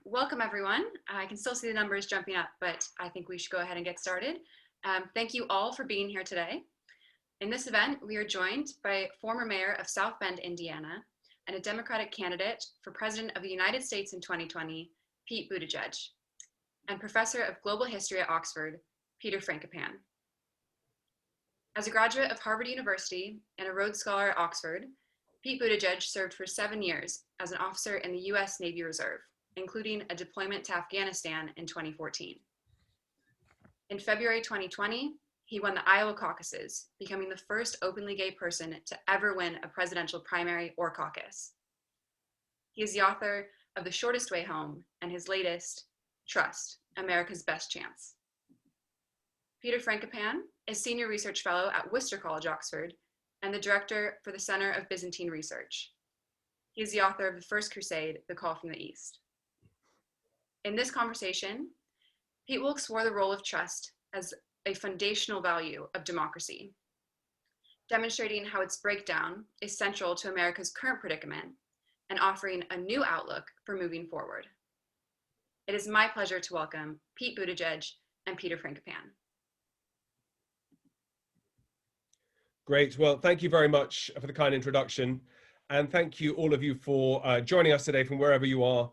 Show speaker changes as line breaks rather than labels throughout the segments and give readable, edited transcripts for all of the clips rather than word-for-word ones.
Welcome everyone. I can still see the numbers jumping up, but I think we should go ahead and get started. Thank you all for being here today. In this event, we are joined by former mayor of South Bend, Indiana, and a Democratic candidate for President of the United States in 2020, Pete Buttigieg, and Professor of Global History at Oxford, Peter Frankopan. As a graduate of Harvard University and a Rhodes Scholar at Oxford, Pete Buttigieg served for 7 years as an officer in the US Navy Reserve, including a deployment to Afghanistan in 2014. In February 2020, he won the Iowa Caucuses, becoming the first openly gay person to ever win a presidential primary or caucus. He is the author of The Shortest Way Home and his latest, Trust, America's Best Chance. Peter Frankopan is Senior Research Fellow at Worcester College, Oxford, and the Director for the Center of Byzantine Research. He is the author of The First Crusade, The Call from the East. In this conversation, Pete will explore the role of trust as a foundational value of democracy, demonstrating how its breakdown is central to America's current predicament and offering a new outlook for moving forward. It is my pleasure to welcome Pete Buttigieg and Peter Frankopan.
Great. Well, thank you very much for the kind introduction. And thank you all of you for joining us today from wherever you are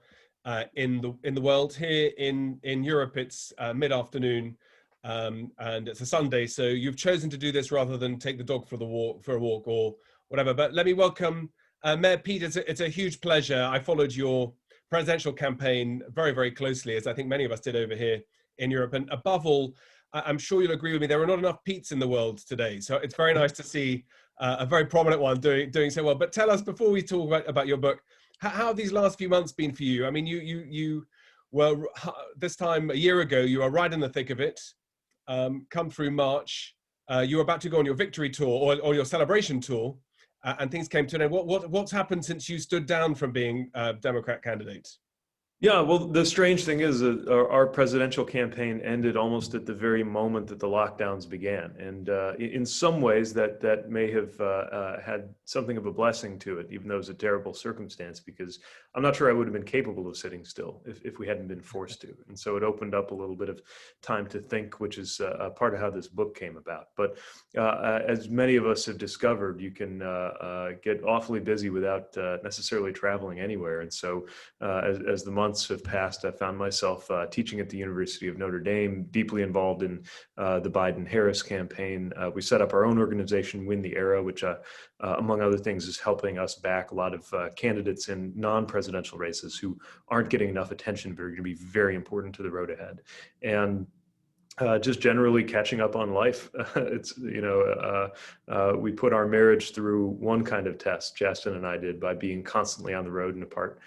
in the world. Here in Europe, it's mid-afternoon and it's a Sunday. So you've chosen to do this rather than take the dog for a walk or whatever. But let me welcome Mayor Pete. It's a huge pleasure. I followed your presidential campaign very, very closely, as I think many of us did over here in Europe. And above all, I'm sure you'll agree with me, there are not enough Petes in the world today. So it's very nice to see a very prominent one doing so well. But tell us, before we talk about your book, how have these last few months been for you? I mean, you were, this time a year ago, you were right in the thick of it. Come through March, you were about to go on your victory tour or your celebration tour, and things came to an end. What's happened since you stood down from being a Democrat candidate?
Yeah, well, the strange thing is that our presidential campaign ended almost at the very moment that the lockdowns began. And in some ways that may have had something of a blessing to it, even though it was a terrible circumstance, because I'm not sure I would have been capable of sitting still if we hadn't been forced to. And so it opened up a little bit of time to think, which is part of how this book came about. But as many of us have discovered, you can get awfully busy without necessarily traveling anywhere. And so as the months have passed, I found myself teaching at the University of Notre Dame, deeply involved in the Biden-Harris campaign. We set up our own organization, Win the Era, which among other things is helping us back a lot of candidates in non-presidential races who aren't getting enough attention, but are going to be very important to the road ahead. And just generally catching up on life. It's, we put our marriage through one kind of test, Justin and I did, by being constantly on the road and apart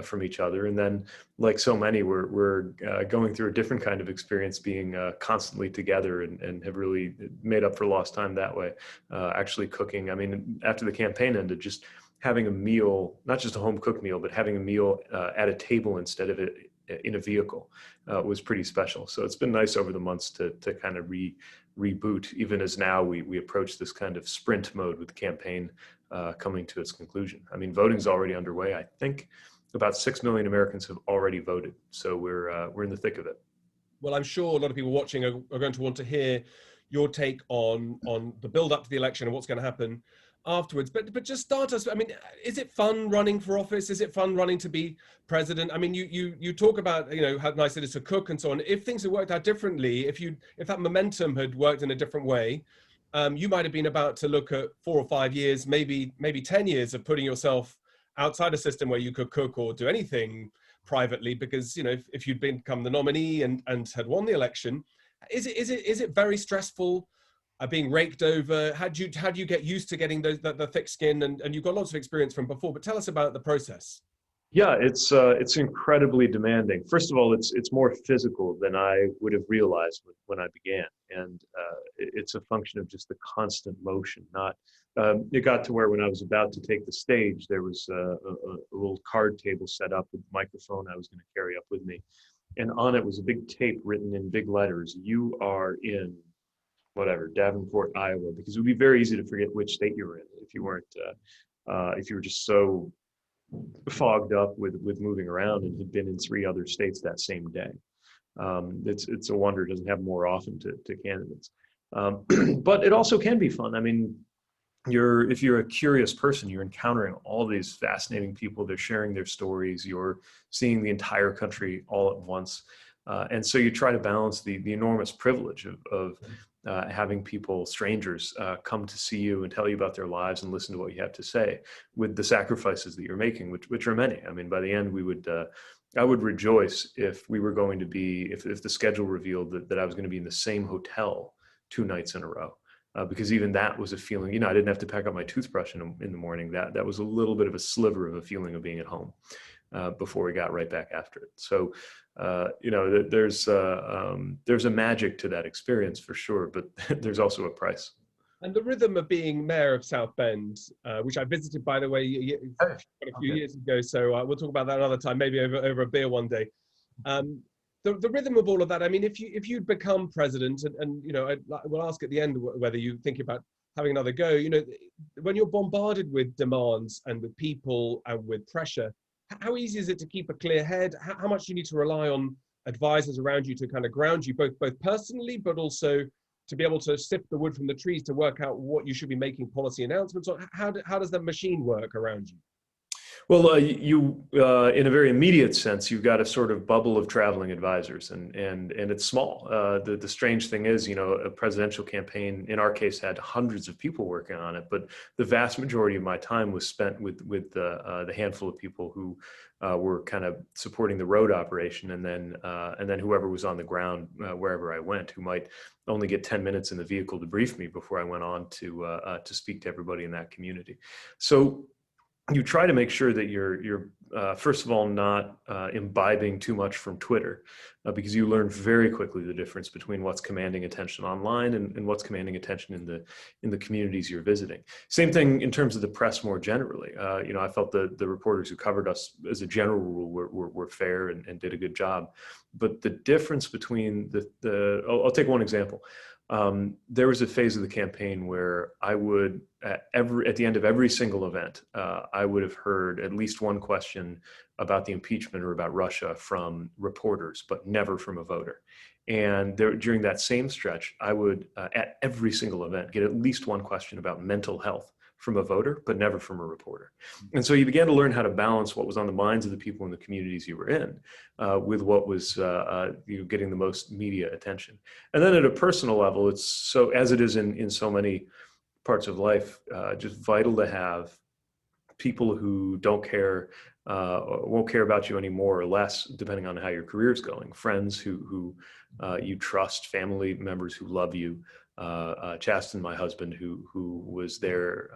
from each other. And then, like so many, we're going through a different kind of experience, being constantly together and have really made up for lost time that way. Actually cooking. I mean, after the campaign ended, just having a meal, not just a home cooked meal, but having a meal at a table instead of it in a vehicle was pretty special. So it's been nice over the months to kind of reboot, even as now we approach this kind of sprint mode with the campaign coming to its conclusion. I mean, voting's already underway. I think about 6 million Americans have already voted. So we're in the thick of it.
Well, I'm sure a lot of people watching are going to want to hear your take on the build up to the election and what's going to happen afterwards. But just start us. I mean, is it fun running for office? Is it fun running to be president? I mean, you talk about, how nice it is to cook and so on. If things had worked out differently, if that momentum had worked in a different way, you might have been about to look at 4 or 5 years, maybe 10 years of putting yourself outside a system where you could cook or do anything privately, because if you'd become the nominee and had won the election, is it very stressful being raked over? How do you get used to getting the thick skin, and you've got lots of experience from before, but tell us about the process.
Yeah, it's incredibly demanding. First of all, it's more physical than I would have realized when I began, and it's a function of just the constant motion. It got to where when I was about to take the stage, there was a little card table set up with a microphone I was going to carry up with me, and on it was a big tape written in big letters: "You are in whatever, Davenport, Iowa," because it would be very easy to forget which state you were in if you weren't, if you were just so fogged up with moving around and had been in 3 other states that same day. It's a wonder it doesn't happen more often to candidates. But it also can be fun. I mean, if you're a curious person, you're encountering all these fascinating people. They're sharing their stories. You're seeing the entire country all at once. And so you try to balance the enormous privilege of having people, strangers, come to see you and tell you about their lives and listen to what you have to say, with the sacrifices that you're making, which are many. I mean, by the end, I would rejoice if we were going to be, if the schedule revealed that I was going to be in the same hotel 2 nights in a row. Because even that was a feeling, I didn't have to pack up my toothbrush in the morning. That was a little bit of a sliver of a feeling of being at home before we got right back after it. So, there's a magic to that experience for sure, but there's also a price.
And the rhythm of being mayor of South Bend, which I visited, by the way, a few years ago. So we'll talk about that another time, maybe over a beer one day. The rhythm of all of that. I mean, if you'd become president, and we'll ask at the end whether you think about having another go. When you're bombarded with demands and with people and with pressure, how easy is it to keep a clear head? How much do you need to rely on advisors around you to kind of ground you, both personally, but also to be able to sift the wood from the trees to work out what you should be making policy announcements on? How does that machine work around you?
Well, you in a very immediate sense, you've got a sort of bubble of traveling advisors, and it's small. The strange thing is, a presidential campaign in our case had hundreds of people working on it, but the vast majority of my time was spent with the handful of people who were kind of supporting the road operation, and then whoever was on the ground wherever I went, who might only get 10 minutes in the vehicle to brief me before I went on to speak to everybody in that community. So you try to make sure that you're first of all not imbibing too much from Twitter, because you learn very quickly the difference between what's commanding attention online and what's commanding attention in the communities you're visiting. Same thing in terms of the press more generally. I felt the reporters who covered us as a general rule were fair and did a good job, but the difference between I'll take one example. There was a phase of the campaign where I would, at the end of every single event, I would have heard at least one question about the impeachment or about Russia from reporters, but never from a voter. And during that same stretch, I would, at every single event, get at least one question about mental health from a voter, but never from a reporter. And so you began to learn how to balance what was on the minds of the people in the communities you were in with what was getting the most media attention. And then at a personal level, it's so, as it is in so many parts of life, just vital to have people who don't care, won't care about you any more or less, depending on how your career is going. Friends who you trust, family members who love you. Chasten, my husband, who was there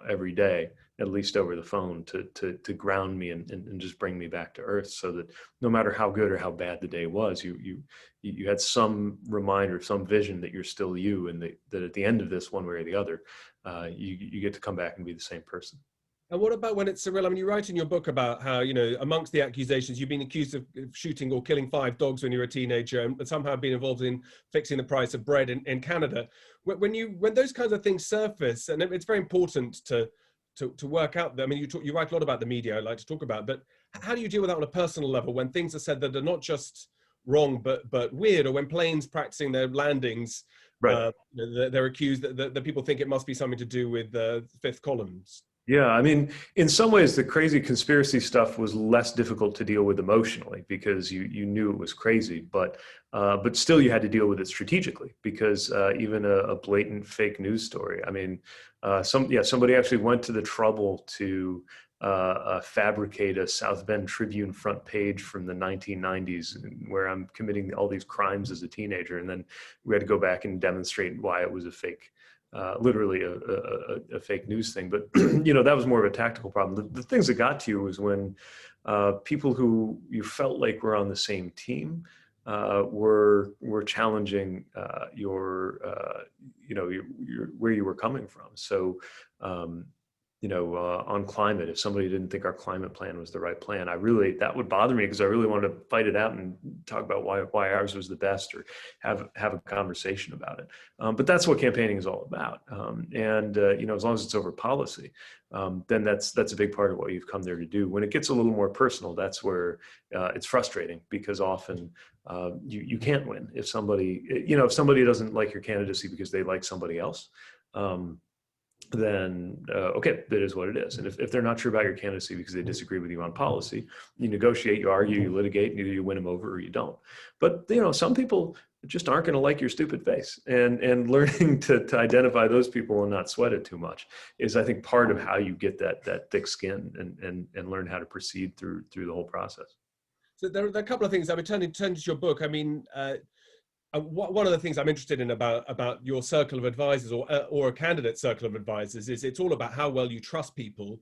every day, at least over the phone, to ground me and just bring me back to earth, so that no matter how good or how bad the day was, you had some reminder, some vision that you're still you, and that at the end of this, one way or the other, you get to come back and be the same person.
And what about when it's surreal? I mean, you write in your book about how, amongst the accusations, you've been accused of shooting or killing 5 dogs when you were a teenager, and somehow been involved in fixing the price of bread in Canada. When those kinds of things surface, and it's very important to work out. I mean, you write a lot about the media. I like to talk about, but how do you deal with that on a personal level when things are said that are not just wrong but weird, or when planes practicing their landings,
Right.
they're accused that people think it must be something to do with the fifth columns?
Yeah, I mean, in some ways, the crazy conspiracy stuff was less difficult to deal with emotionally, because you knew it was crazy, but still you had to deal with it strategically, because even a blatant fake news story. I mean, somebody actually went to the trouble to fabricate a South Bend Tribune front page from the 1990s, where I'm committing all these crimes as a teenager, and then we had to go back and demonstrate why it was a fake. Literally a fake news thing. But, that was more of a tactical problem. The things that got to you was when people who you felt like were on the same team were challenging your where you were coming from. So on climate, if somebody didn't think our climate plan was the right plan, that would bother me, because I really wanted to fight it out and talk about why ours was the best, or have a conversation about it. But that's what campaigning is all about. As long as it's over policy, then that's a big part of what you've come there to do. When it gets a little more personal, that's where it's frustrating, because often you can't win if somebody doesn't like your candidacy because they like somebody else. Then okay, that is what it is. And if they're not sure about your candidacy because they disagree with you on policy, you negotiate, you argue, you litigate, and either you win them over or you don't. But some people just aren't going to like your stupid face, and learning to identify those people and not sweat it too much is, I think, part of how you get that thick skin and learn how to proceed through the whole process.
So there are a couple of things. I mean, turning to your book, I mean, one of the things I'm interested in about your circle of advisors, or a candidate circle of advisors, is it's all about how well you trust people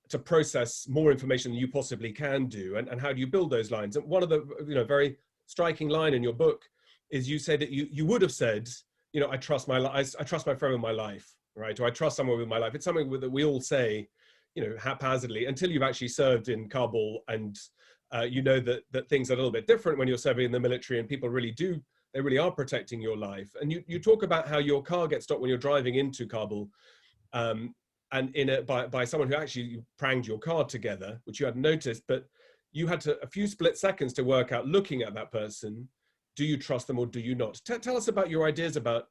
to process more information than you possibly can do, and how do you build those lines. And one of the very striking line in your book is you say that you would have said, I trust my friend with my life, right? Or I trust someone with my life. It's something that we all say, haphazardly, until you've actually served in Kabul, and that things are a little bit different when you're serving in the military, and people they really are protecting your life. And you talk about how your car gets stopped when you're driving into Kabul, and by someone who actually pranged your car together, which you hadn't noticed, but you had a few split seconds to work out, looking at that person, do you trust them or do you not? Tell us about your ideas about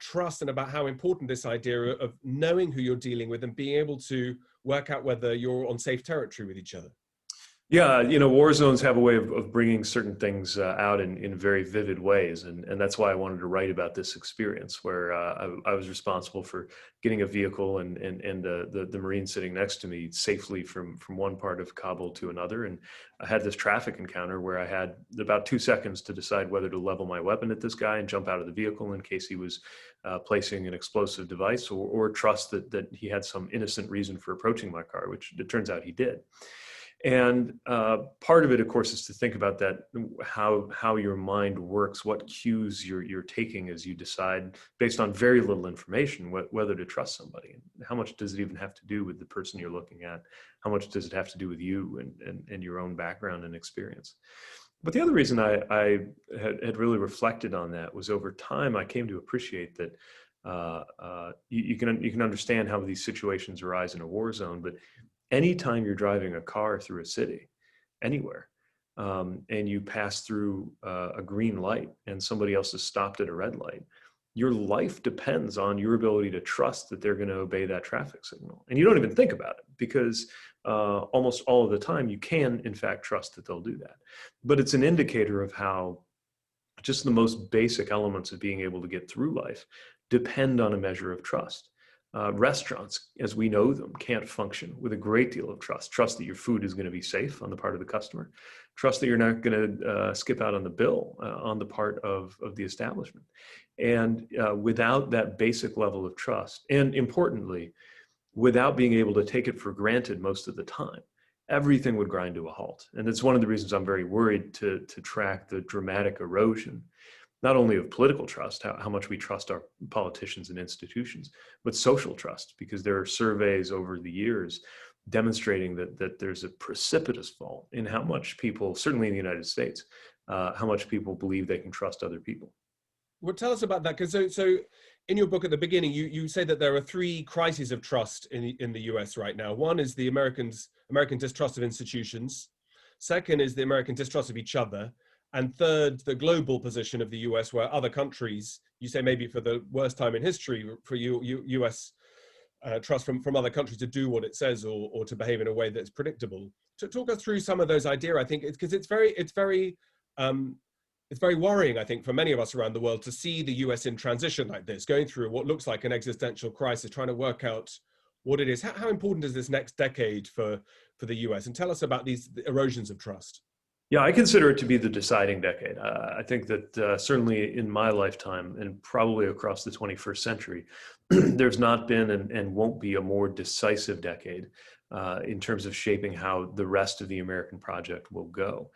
trust, and about how important this idea of knowing who you're dealing with and being able to work out whether you're on safe territory with each other.
Yeah, war zones have a way of bringing certain things out in very vivid ways, and that's why I wanted to write about this experience, where I was responsible for getting a vehicle and the Marine sitting next to me safely from one part of Kabul to another. And I had this traffic encounter where I had about 2 seconds to decide whether to level my weapon at this guy and jump out of the vehicle in case he was placing an explosive device, or trust that he had some innocent reason for approaching my car, which it turns out he did. And part of it, of course, is to think about that, how your mind works, what cues you're taking as you decide, based on very little information, whether to trust somebody. And how much does it even have to do with the person you're looking at? How much does it have to do with you and your own background and experience? But the other reason I had really reflected on that was, over time, I came to appreciate that you can understand how these situations arise in a war zone, but anytime you're driving a car through a city, anywhere, and you pass through a green light and somebody else is stopped at a red light, your life depends on your ability to trust that they're going to obey that traffic signal. And you don't even think about it, because almost all of the time you can, in fact, trust that they'll do that. But it's an indicator of how just the most basic elements of being able to get through life depend on a measure of trust. Restaurants, as we know them, can't function with a great deal of trust. Trust that your food is going to be safe on the part of the customer. Trust that you're not going to skip out on the bill on the part of the establishment. And without that basic level of trust, and importantly, without being able to take it for granted most of the time, everything would grind to a halt. And it's one of the reasons I'm very worried to track the dramatic erosion, not only of political trust, how much we trust our politicians and institutions, but social trust, because there are surveys over the years demonstrating that there's a precipitous fall in how much people, certainly in the United States, how much people believe they can trust other people.
Well, tell us about that, because so in your book at the beginning, you say that there are 3 crises of trust in the US right now. One is the American distrust of institutions. Second is the American distrust of each other. And third, the global position of the US, where other countries, you say maybe for the worst time in history, for US trust from other countries to do what it says, or to behave in a way that's predictable. To talk us through some of those ideas, I think, because it's very worrying, I think, for many of us around the world to see the US in transition like this, going through what looks like an existential crisis, trying to work out what it is. How important is this next decade for the US? And tell us about these erosions of trust.
Yeah, I consider it to be the deciding decade. I think that certainly in my lifetime, and probably across the 21st century, there's not been and won't be a more decisive decade in terms of shaping how the rest of the American project will go.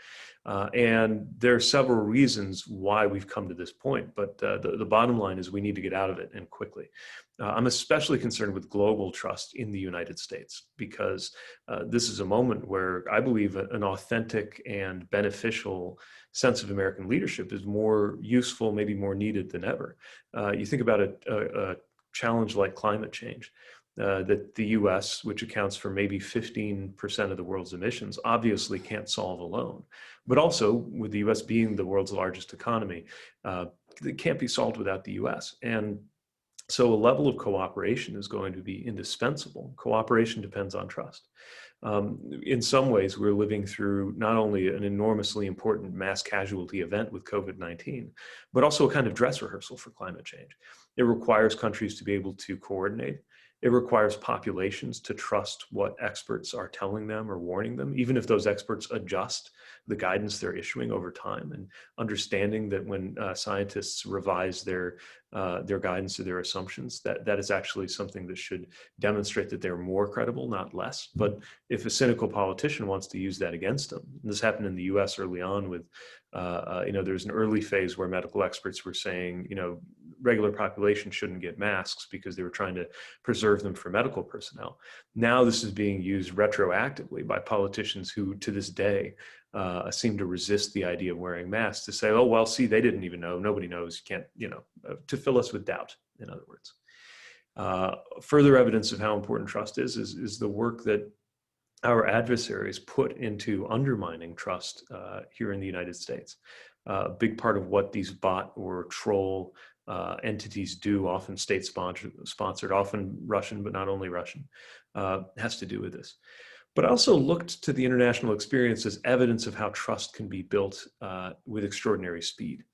And there are several reasons why we've come to this point, but the bottom line is we need to get out of it, and quickly. I'm especially concerned with global trust in the United States, because this is a moment where I believe an authentic and beneficial sense of American leadership is more useful, maybe more needed than ever. You think about a challenge like climate change. That the US, which accounts for maybe 15% of the world's emissions, obviously can't solve alone. But also, with the US being the world's largest economy, it can't be solved without the US. And so a level of cooperation is going to be indispensable. Cooperation depends on trust. In some ways, we're living through not only an enormously important mass casualty event with COVID-19, but also a kind of dress rehearsal for climate change. It requires countries to be able to coordinate. It requires populations to trust what experts are telling them or warning them, even if those experts adjust the guidance they're issuing over time, and understanding that when scientists revise their guidance or their assumptions, that is actually something that should demonstrate that they're more credible, not less. But if a cynical politician wants to use that against them, and this happened in the US early on with, there's an early phase where medical experts were saying, regular population shouldn't get masks because they were trying to preserve them for medical personnel. Now this is being used retroactively by politicians who, to this day, seem to resist the idea of wearing masks, to say, oh, well, see, they didn't even know, nobody knows, you can't, to fill us with doubt, in other words. Further evidence of how important trust is the work that our adversaries put into undermining trust here in the United States. A big part of what these bot or troll entities do, often state-sponsored, often Russian, but not only Russian, has to do with this. But I also looked to the international experience as evidence of how trust can be built with extraordinary speed.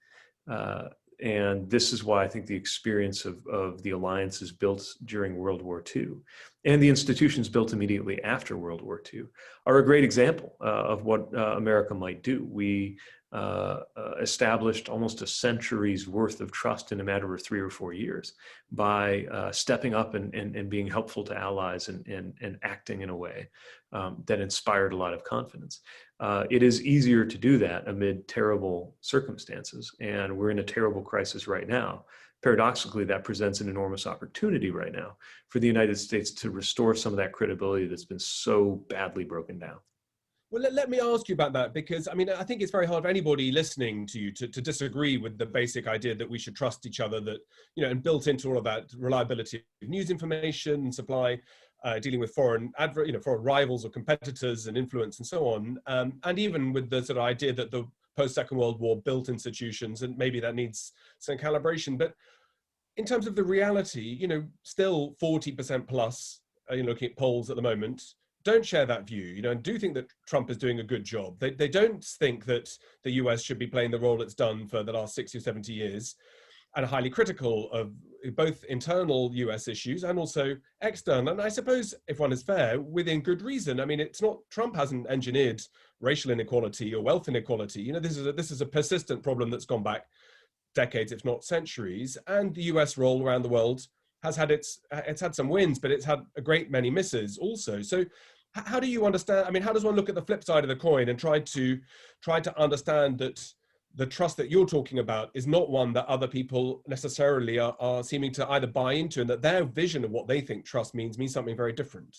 And this is why I think the experience of the alliances built during World War II and the institutions built immediately after World War II are a great example of what America might do. We established almost a century's worth of trust in a matter of 3 or 4 years by stepping up and being helpful to allies and acting in a way that inspired a lot of confidence. It is easier to do that amid terrible circumstances, and we're in a terrible crisis right now. Paradoxically, that presents an enormous opportunity right now for the United States to restore some of that credibility that's been so badly broken down.
Well, let me ask you about that, because I think it's very hard for anybody listening to you to disagree with the basic idea that we should trust each other, that, and built into all of that reliability of news information and supply, dealing with foreign rivals or competitors and influence and so on. And even with the sort of idea that the post-Second World War built institutions, and maybe that needs some calibration. But in terms of the reality, still 40% plus, looking at polls at the moment, don't share that view, and do think that Trump is doing a good job. They don't think that the US should be playing the role it's done for the last 60 or 70 years, and are highly critical of both internal US issues and also external. And I suppose, if one is fair, within good reason. It's not, Trump hasn't engineered racial inequality or wealth inequality. This is a persistent problem that's gone back decades, if not centuries. And the US role around the world has had it's had some wins, but it's had a great many misses also. So how do you understand, how does one look at the flip side of the coin and try to understand that the trust that you're talking about is not one that other people necessarily are seeming to either buy into, and that their vision of what they think trust means something very different?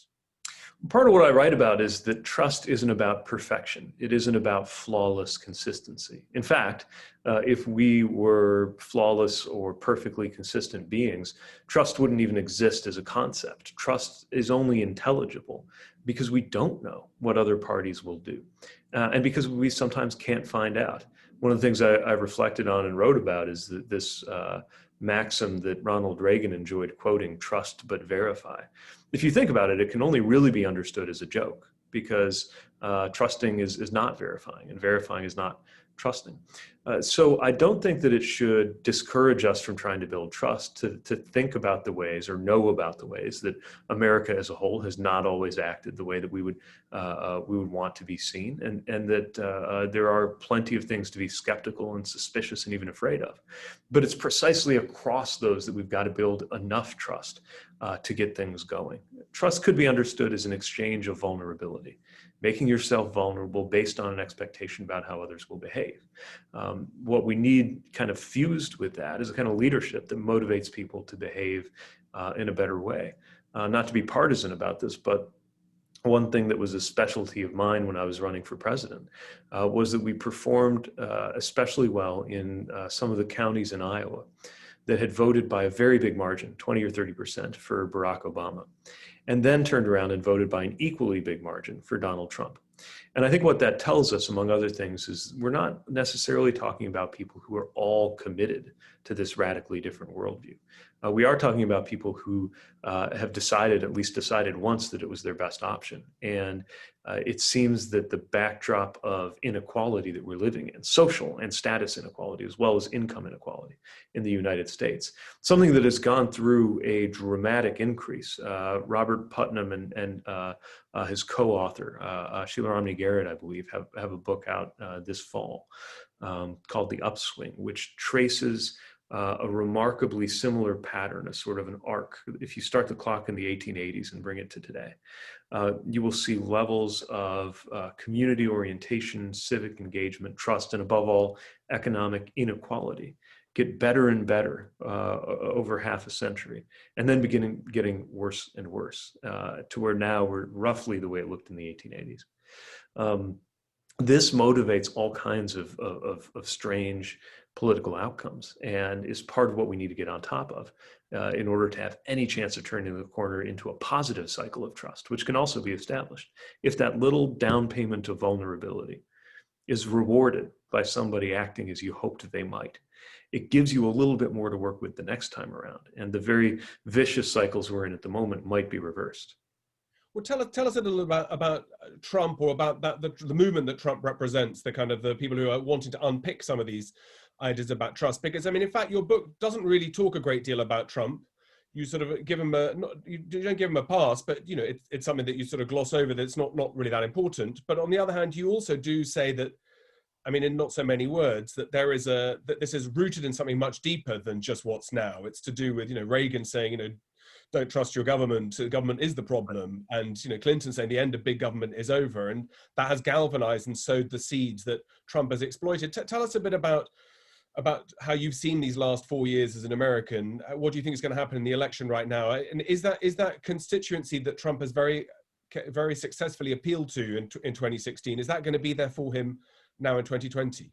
Part of what I write about is that trust isn't about perfection. It isn't about flawless consistency. In fact, if we were flawless or perfectly consistent beings, trust wouldn't even exist as a concept. Trust is only intelligible because we don't know what other parties will do, and because we sometimes can't find out. One of the things I reflected on and wrote about is that this maxim that Ronald Reagan enjoyed quoting, trust but verify. If you think about it, it can only really be understood as a joke, because Trusting is not verifying, and verifying is not trusting. So I don't think that it should discourage us from trying to build trust, to think about the ways or know about the ways that America as a whole has not always acted the way that we would want to be seen, and that there are plenty of things to be skeptical and suspicious and even afraid of. But it's precisely across those that we've got to build enough trust to get things going. Trust could be understood as an exchange of vulnerability, making yourself vulnerable based on an expectation about how others will behave. What we need kind of fused with that is a kind of leadership that motivates people to behave in a better way. Not to be partisan about this, but one thing that was a specialty of mine when I was running for president was that we performed especially well in some of the counties in Iowa that had voted by a very big margin, 20 or 30% for Barack Obama, and then turned around and voted by an equally big margin for Donald Trump. And I think what that tells us, among other things, is we're not necessarily talking about people who are all committed to this radically different worldview. We are talking about people who have decided, at least decided once, that it was their best option. And it seems that the backdrop of inequality that we're living in, social and status inequality, as well as income inequality in the United States, something that has gone through a dramatic increase. Robert Putnam and his co-author, Sheila Romney Garrett, I believe, have a book out this fall called The Upswing, which traces a remarkably similar pattern, a sort of an arc. If you start the clock in the 1880s and bring it to today, you will see levels of community orientation, civic engagement, trust, and above all, economic inequality get better and better over half a century, and then getting worse and worse to where now we're roughly the way it looked in the 1880s. This motivates all kinds of strange political outcomes, and is part of what we need to get on top of in order to have any chance of turning the corner into a positive cycle of trust, which can also be established if that little down payment of vulnerability is rewarded by somebody acting as you hoped they might. It gives you a little bit more to work with the next time around, and the very vicious cycles we're in at the moment might be reversed.
Well, tell us a little about Trump, or about the movement that Trump represents, the kind of the people who are wanting to unpick some of these ideas about trust. Because I mean, in fact, your book doesn't really talk a great deal about Trump. You sort of give him you don't give him a pass, but you know, it's something that you sort of gloss over, that's not really that important. But on the other hand, you also do say that, I mean, in not so many words, that that this is rooted in something much deeper than just what's now. It's to do with, you know, Reagan saying, you know, don't trust your government. The government is the problem. And, you know, Clinton saying the end of big government is over. And that has galvanized and sowed the seeds that Trump has exploited. Tell us a bit about how you've seen these last 4 years as an American. What do you think is going to happen in the election right now? And is that constituency that Trump has very successfully appealed to in 2016, is that going to be there for him now in 2020?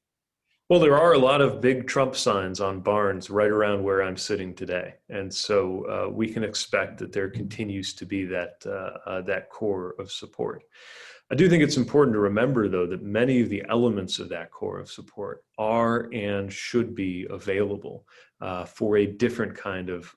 Well, there are a lot of big Trump signs on barns right around where I'm sitting today. And so we can expect that there continues to be that core of support. I do think it's important to remember, though, that many of the elements of that core of support are and should be available for a different kind of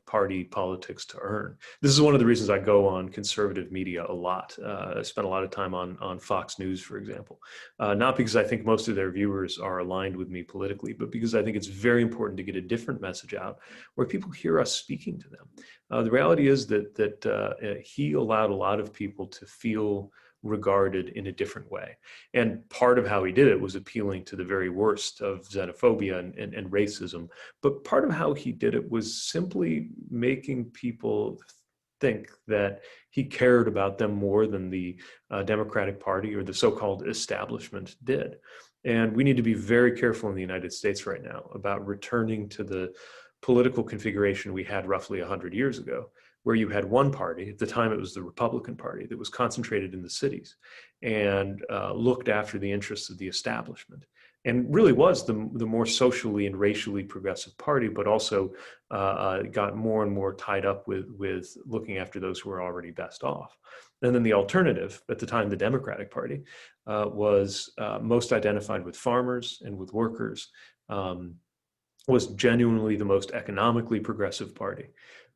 party politics to earn. This is one of the reasons I go on conservative media a lot. I spend a lot of time on Fox News, for example, not because I think most of their viewers are aligned with me politically, but because I think it's very important to get a different message out where people hear us speaking to them. The reality is that he allowed a lot of people to feel regarded in a different way. And part of how he did it was appealing to the very worst of xenophobia and racism. But part of how he did it was simply making people think that he cared about them more than the Democratic Party or the so-called establishment did. And we need to be very careful in the United States right now about returning to the political configuration we had roughly 100 years ago, where you had one party, at the time it was the Republican Party, that was concentrated in the cities and looked after the interests of the establishment, and really was the more socially and racially progressive party, but also got more and more tied up with looking after those who were already best off. And then the alternative, at the time the Democratic Party, was most identified with farmers and with workers, was genuinely the most economically progressive party,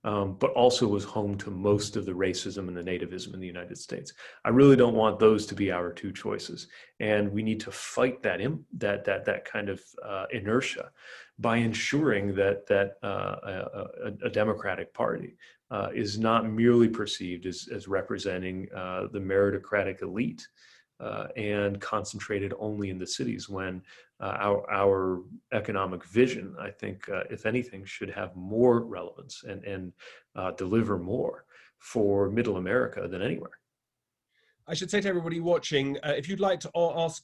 but also was home to most of the racism and the nativism in the United States. I really don't want those to be our two choices, and we need to fight that kind of inertia by ensuring that a Democratic Party is not merely perceived as representing the meritocratic elite and concentrated only in the cities, when our economic vision, I think, if anything, should have more relevance and deliver more for Middle America than anywhere.
I should say to everybody watching, if you'd like to ask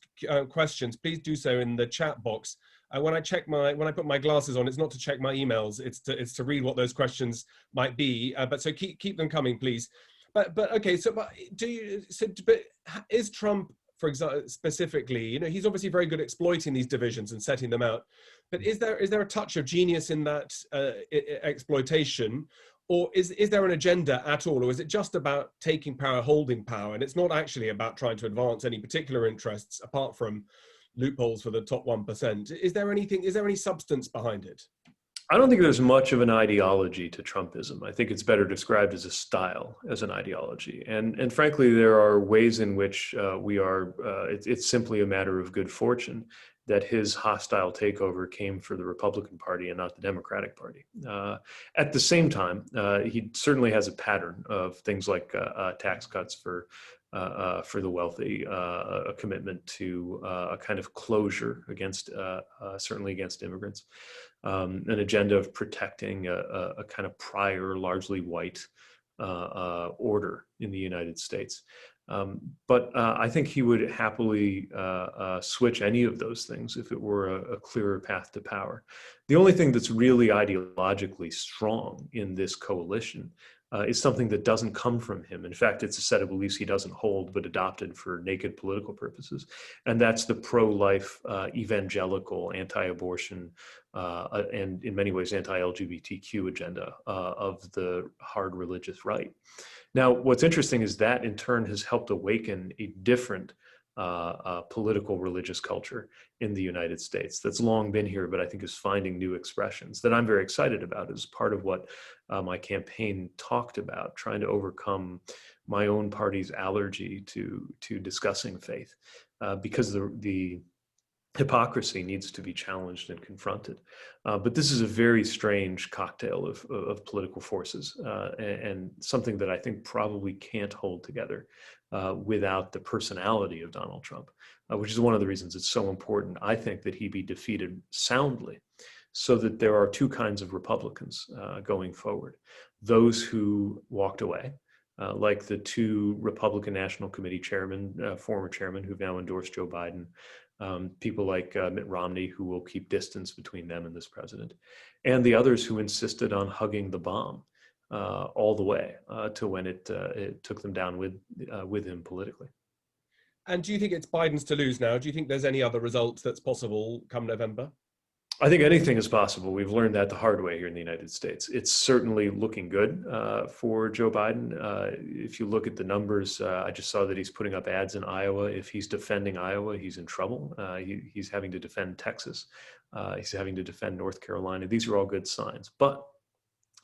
questions, please do so in the chat box. When I put my glasses on, it's not to check my emails, it's to read what those questions might be. But so keep them coming, please. But okay, but is Trump, for example, specifically, he's obviously very good at exploiting these divisions and setting them out. But is there a touch of genius in that exploitation? Or is there an agenda at all? Or is it just about taking power, holding power? And it's not actually about trying to advance any particular interests apart from loopholes for the top 1%. Is there any substance behind it?
I don't think there's much of an ideology to Trumpism. I think it's better described as a style, as an ideology. And frankly, there are ways in which it's simply a matter of good fortune that his hostile takeover came for the Republican Party and not the Democratic Party. At the same time, he certainly has a pattern of things like tax cuts for the wealthy, a commitment to a kind of closure certainly against immigrants, an agenda of protecting a kind of prior, largely white order in the United States. But I think he would happily switch any of those things if it were a clearer path to power. The only thing that's really ideologically strong in this coalition is something that doesn't come from him. In fact, it's a set of beliefs he doesn't hold, but adopted for naked political purposes. And that's the pro-life, evangelical, anti-abortion, and in many ways anti-LGBTQ agenda of the hard religious right. Now, what's interesting is that in turn has helped awaken a different political religious culture in the United States that's long been here, but I think is finding new expressions that I'm very excited about as part of what my campaign talked about, trying to overcome my own party's allergy to discussing faith, because the hypocrisy needs to be challenged and confronted. But this is a very strange cocktail of political forces and something that I think probably can't hold together without the personality of Donald Trump, which is one of the reasons it's so important, I think, that he be defeated soundly, so that there are two kinds of Republicans going forward. Those who walked away, like the two Republican National Committee chairmen, former chairmen who've now endorsed Joe Biden, people like Mitt Romney, who will keep distance between them and this president, and the others who insisted on hugging the bomb all the way to when it took them down with him politically.
And do you think it's Biden's to lose now? Do you think there's any other result that's possible come November?
I think anything is possible. We've learned that the hard way here in the United States. It's certainly looking good for Joe Biden. If you look at the numbers, I just saw that he's putting up ads in Iowa. If he's defending Iowa, he's in trouble. He's having to defend Texas. He's having to defend North Carolina. These are all good signs. But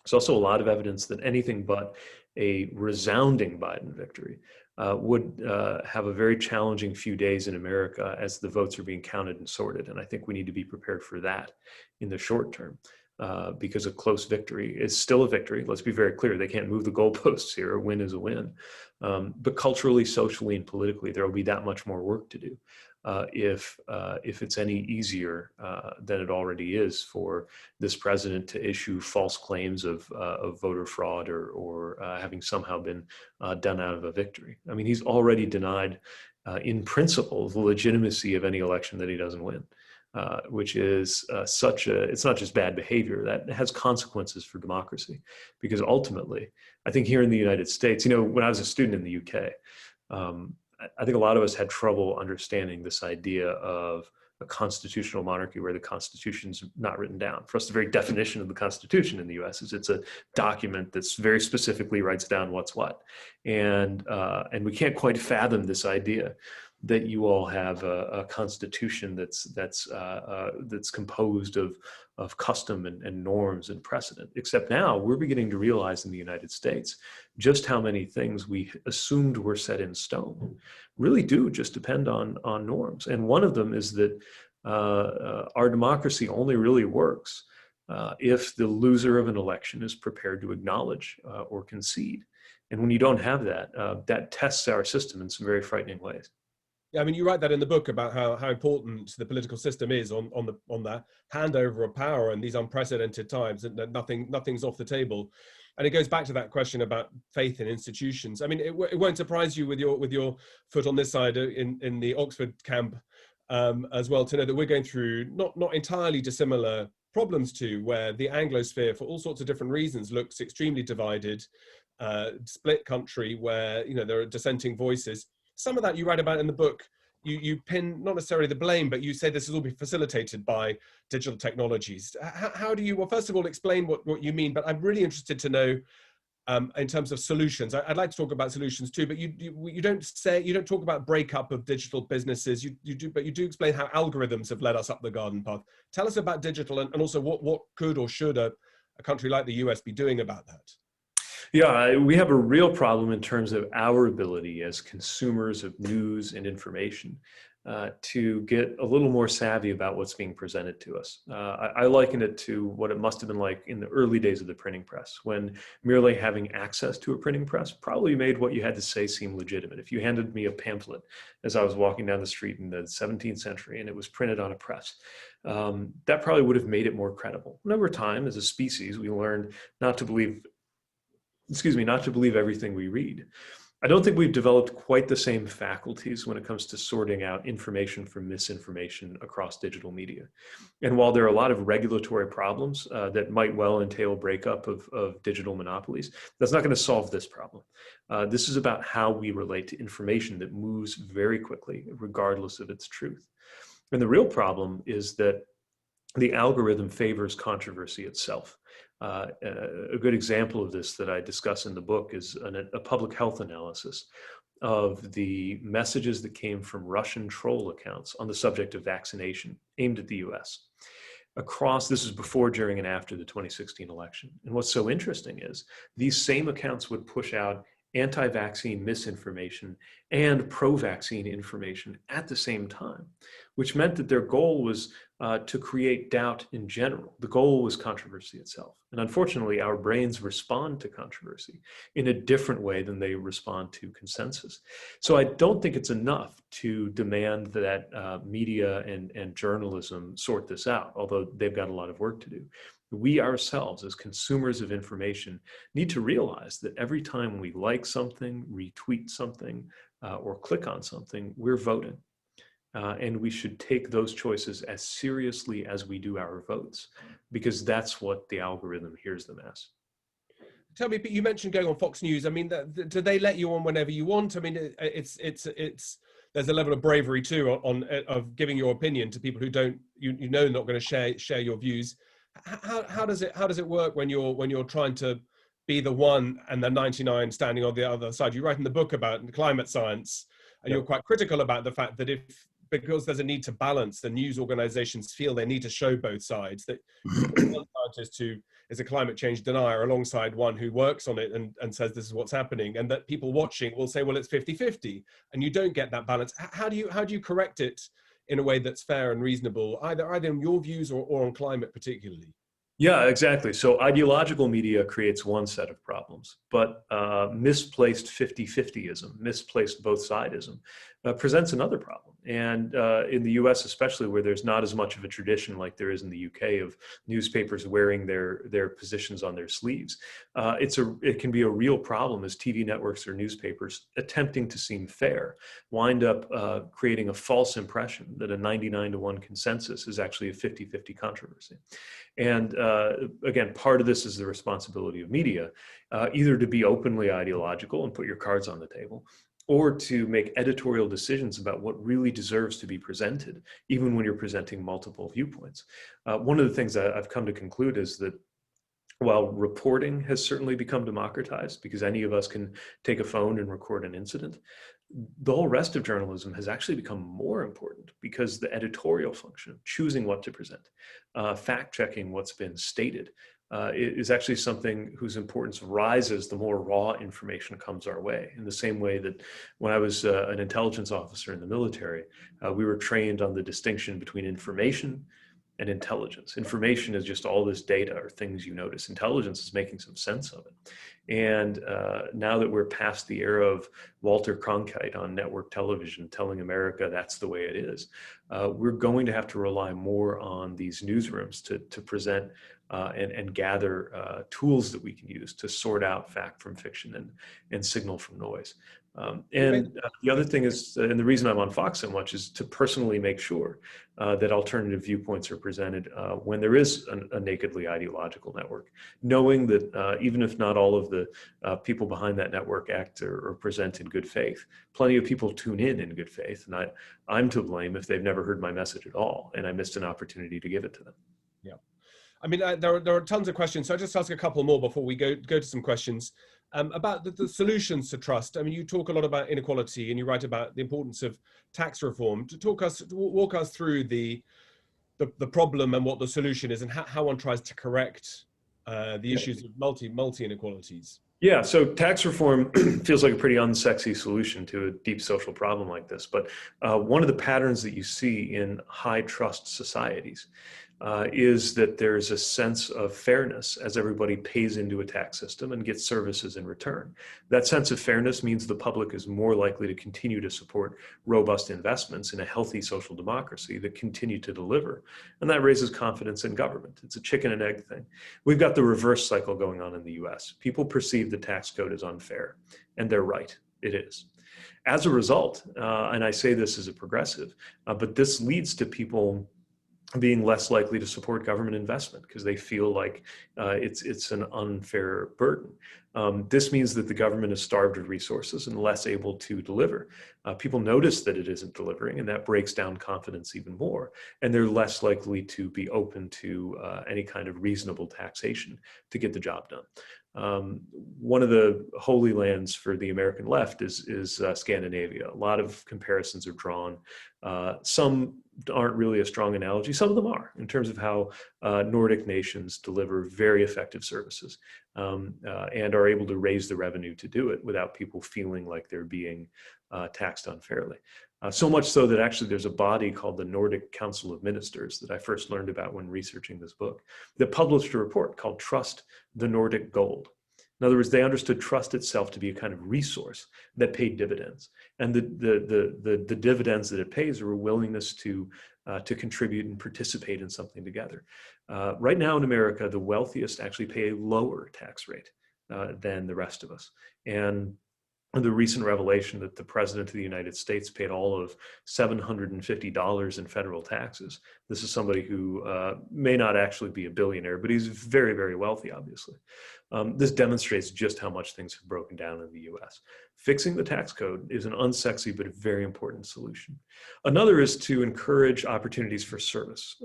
there's also a lot of evidence that anything but a resounding Biden victory would have a very challenging few days in America as the votes are being counted and sorted. And I think we need to be prepared for that in the short term, because a close victory is still a victory. Let's be very clear. They can't move the goalposts here. A win is a win. But culturally, socially, and politically, there will be that much more work to do if it's any easier than it already is for this president to issue false claims of voter fraud or having somehow been done out of a victory. I mean, he's already denied, in principle, the legitimacy of any election that he doesn't win, which is it's not just bad behavior, that has consequences for democracy. Because ultimately, I think here in the United States, when I was a student in the UK, I think a lot of us had trouble understanding this idea of a constitutional monarchy where the Constitution's not written down. For us, the very definition of the Constitution in the US is it's a document that's very specifically writes down what's what. And we can't quite fathom this idea that you all have a constitution that's composed of custom and norms and precedent. Except now we're beginning to realize in the United States just how many things we assumed were set in stone really do just depend on norms. And one of them is that our democracy only really works if the loser of an election is prepared to acknowledge or concede. And when you don't have that, that tests our system in some very frightening ways.
Yeah, I mean, you write that in the book about how important the political system is on that handover of power in these unprecedented times, and that nothing's off the table. And it goes back to that question about faith in institutions. I mean, it won't surprise you with your foot on this side in the Oxford camp as well, to know that we're going through not entirely dissimilar problems too, where the Anglosphere, for all sorts of different reasons, looks extremely divided, split country where there are dissenting voices. Some of that you write about in the book. You pin not necessarily the blame, but you say this has all been facilitated by digital technologies. How do you, well, first of all, explain what you mean, but I'm really interested to know in terms of solutions. I'd like to talk about solutions too, but you don't talk about breakup of digital businesses. You do explain how algorithms have led us up the garden path. Tell us about digital and also what could or should a country like the US be doing about that?
Yeah, we have a real problem in terms of our ability as consumers of news and information to get a little more savvy about what's being presented to us. I liken it to what it must have been like in the early days of the printing press, when merely having access to a printing press probably made what you had to say seem legitimate. If you handed me a pamphlet as I was walking down the street in the 17th century and it was printed on a press, that probably would have made it more credible. And over time, as a species, we learned not to believe everything we read. I don't think we've developed quite the same faculties when it comes to sorting out information from misinformation across digital media. And while there are a lot of regulatory problems that might well entail breakup of digital monopolies, that's not going to solve this problem. This is about how we relate to information that moves very quickly, regardless of its truth. And the real problem is that the algorithm favors controversy itself. A good example of this that I discuss in the book is a public health analysis of the messages that came from Russian troll accounts on the subject of vaccination aimed at the US. This is before, during, and after the 2016 election. And what's so interesting is these same accounts would push out anti-vaccine misinformation and pro-vaccine information at the same time, which meant that their goal was to create doubt in general. The goal was controversy itself. And unfortunately, our brains respond to controversy in a different way than they respond to consensus. So I don't think it's enough to demand that media and journalism sort this out, although they've got a lot of work to do. We ourselves, as consumers of information, need to realize that every time we like something, retweet something, or click on something, we're voting. And we should take those choices as seriously as we do our votes, because that's what the algorithm hears them as.
Tell me, you mentioned going on Fox News. I mean, do they let you on whenever you want? I mean, there's a level of bravery too of giving your opinion to people who don't, not going to share your views. How does it work when you're trying to be the one and the 99 standing on the other side? You write in the book about climate science, and you're quite critical about the fact that because there's a need to balance, the news organizations feel they need to show both sides, that one scientist who is a climate change denier alongside one who works on it and says this is what's happening, and that people watching will say, well, it's 50-50, and you don't get that balance. How do you correct it in a way that's fair and reasonable, either in your views or on climate particularly?
Yeah, exactly. So ideological media creates one set of problems, but misplaced 50-50ism, misplaced both-sidism presents another problem. And in the US especially, where there's not as much of a tradition like there is in the UK of newspapers wearing their positions on their sleeves, it can be a real problem as TV networks or newspapers attempting to seem fair wind up creating a false impression that a 99-to-1 consensus is actually a 50-50 controversy. And again, part of this is the responsibility of media, either to be openly ideological and put your cards on the table, or to make editorial decisions about what really deserves to be presented, even when you're presenting multiple viewpoints. One of the things that I've come to conclude is that while reporting has certainly become democratized because any of us can take a phone and record an incident, the whole rest of journalism has actually become more important because the editorial function, choosing what to present, fact checking what's been stated, is actually something whose importance rises the more raw information comes our way. In the same way that when I was an intelligence officer in the military, we were trained on the distinction between information and intelligence. Information is just all this data or things you notice. Intelligence is making some sense of it. And now that we're past the era of Walter Cronkite on network television telling America that's the way it is, we're going to have to rely more on these newsrooms to present and gather tools that we can use to sort out fact from fiction and signal from noise. The other thing is, and the reason I'm on Fox so much, is to personally make sure that alternative viewpoints are presented when there is a nakedly ideological network, knowing that even if not all of the people behind that network act or present in good faith, plenty of people tune in good faith, and I'm to blame if they've never heard my message at all, and I missed an opportunity to give it to them.
Yeah. I mean, there are tons of questions, so I'll just ask a couple more before we go to some questions. About the solutions to trust. I mean, you talk a lot about inequality and you write about the importance of tax reform. To walk us through the problem and what the solution is and how one tries to correct the issues of multi inequalities.
Yeah, so tax reform feels like a pretty unsexy solution to a deep social problem like this. But one of the patterns that you see in high trust societies is that there's a sense of fairness as everybody pays into a tax system and gets services in return. That sense of fairness means the public is more likely to continue to support robust investments in a healthy social democracy that continue to deliver. And that raises confidence in government. It's a chicken and egg thing. We've got the reverse cycle going on in the US. People perceive the tax code as unfair, and they're right, it is. As a result, and I say this as a progressive, but this leads to people being less likely to support government investment because they feel like it's an unfair burden. This means that the government is starved of resources and less able to deliver. People notice that it isn't delivering, and that breaks down confidence even more. And they're less likely to be open to any kind of reasonable taxation to get the job done. One of the holy lands for the American left is Scandinavia. A lot of comparisons are drawn. Some aren't really a strong analogy. Some of them are, in terms of how Nordic nations deliver very effective services and are able to raise the revenue to do it without people feeling like they're being taxed unfairly. So much so that actually there's a body called the Nordic Council of Ministers that I first learned about when researching this book that published a report called Trust the Nordic Gold. In other words, they understood trust itself to be a kind of resource that paid dividends. And the dividends that it pays are a willingness to contribute and participate in something together. Right now in America, the wealthiest actually pay a lower tax rate than the rest of us. And the recent revelation that the president of the United States paid all of $750 in federal taxes. This is somebody who may not actually be a billionaire, but he's very, very wealthy, obviously. This demonstrates just how much things have broken down in the US. Fixing the tax code is an unsexy but a very important solution. Another is to encourage opportunities for service.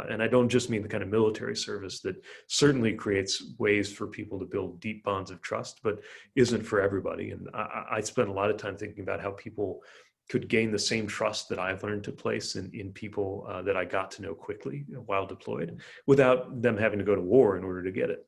And I don't just mean the kind of military service that certainly creates ways for people to build deep bonds of trust, but isn't for everybody. And I spent a lot of time thinking about how people could gain the same trust that I've learned to place in people that I got to know quickly while deployed without them having to go to war in order to get it.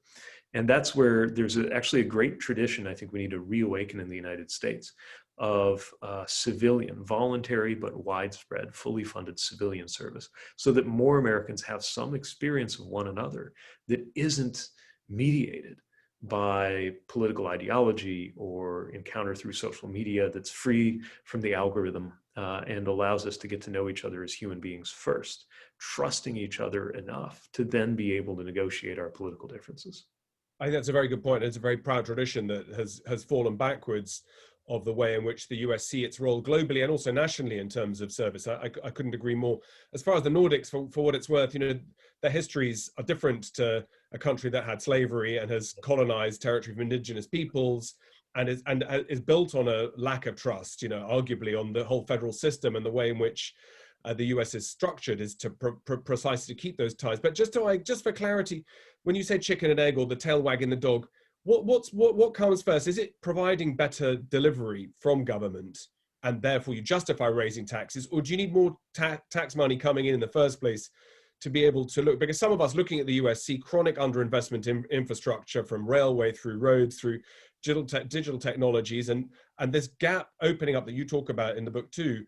And that's where there's actually a great tradition I think we need to reawaken in the United States of civilian, voluntary but widespread, fully funded civilian service so that more Americans have some experience of one another that isn't mediated by political ideology or encounter through social media, that's free from the algorithm and allows us to get to know each other as human beings first, trusting each other enough to then be able to negotiate our political differences.
I think that's a very good point. It's a very proud tradition that has fallen backwards of the way in which the US see its role globally and also nationally in terms of service. I couldn't agree more. As far as the Nordics, for what it's worth, their histories are different to a country that had slavery and has colonized territory of indigenous peoples and is built on a lack of trust, arguably on the whole federal system and the way in which the US is structured is to precisely keep those ties. But just for clarity, when you say chicken and egg or the tail wagging the dog, what comes first? Is it providing better delivery from government, and therefore you justify raising taxes, or do you need more tax money coming in the first place to be able to look? Because some of us looking at the US see chronic underinvestment in infrastructure, from railway through roads through digital technologies, and this gap opening up that you talk about in the book too,